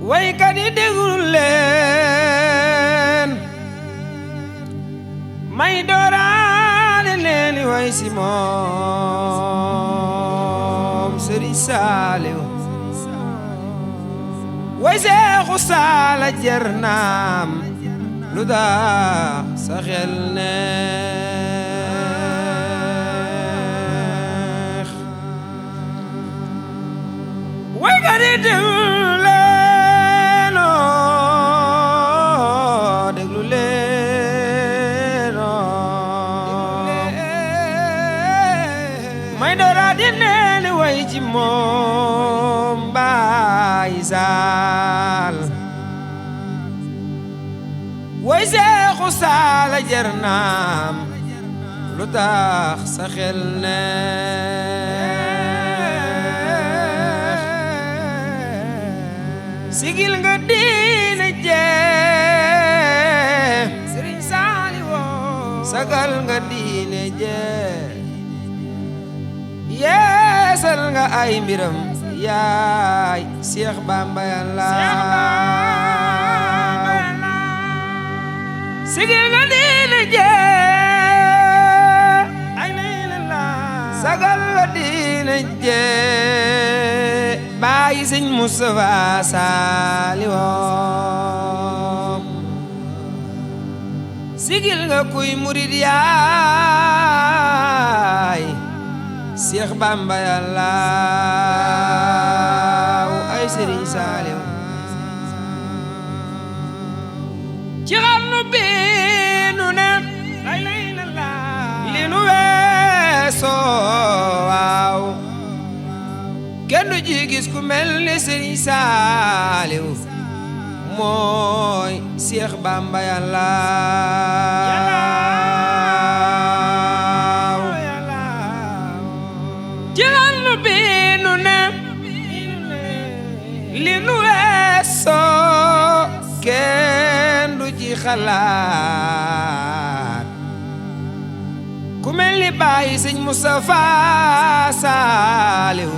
waykat yi déglu leen may dooraale leeni way si moom Sëriñ Saaliw way Seexu Saala jar naam lu daa sa xel neex waykat yi déglu may doora di neeni way ci moom Baay Saal way Seexu Saala jar naam lu tax sa xel neex sigil nga diine jee Sëriñ Saaliw sagal nga diine jee yeesal nga ay mbiram yaay Seex Bamba Yàlla sigil nga diine jee ay la sagal nga diine jee Baay Sëñ Mustafaa Saaliw sigil nga kuy murid yaay Seex Bamba Yàlla ay Sëriñ Saaliw ci xarnu bi nu ne li nu weesoo waaw kenn du ji gis ku mel ni Sëriñ Saaliw mooy Seex Bamba Yàlla li nu weesoo kenn du ci xalaat ku mel ni Baay Sëñ Mustafaa Saaliw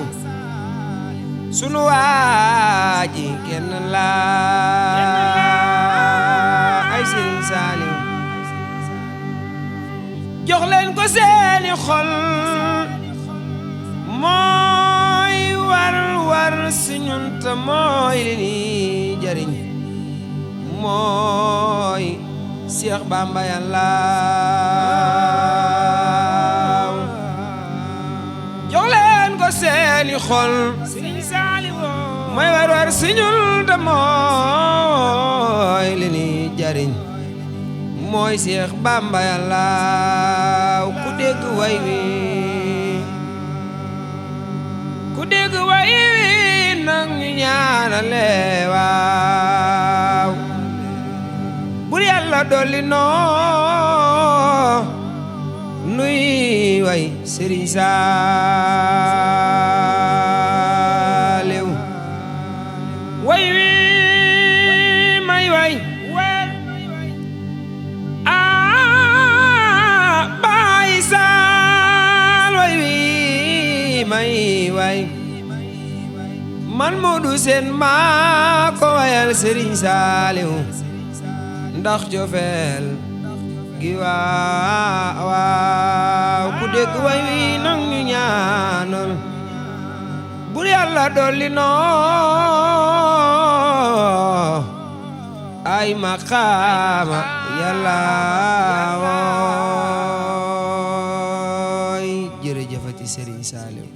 sunu waaji kenn la ay Sëriñ Saaliw jox leen ko seeni xol mooy war si ñun te mooy li ni jariñ mooy Seex Bamba Yàlla jox leen ko seeni xol Sëriñ Saaliw mooy war si ñun te mooy li ni jariñ mooy Seex Bamba Yàlla ku dégg way wi ku dégg way wi nang ñu ñaanale waaw bur Yàlla dolli noo nuy way Sëriñ Saaliw way wi may way Baay Saal way wi may way man Moodu Seen maa ko wayal Sëriñ Saaliw ndax cofeel gi waaw ku dégg way wi nang ñu ñaanal bur Yàlla dolli noo ay maqaama Yàlla wooy jërëjëfati Sëriñ Saaliw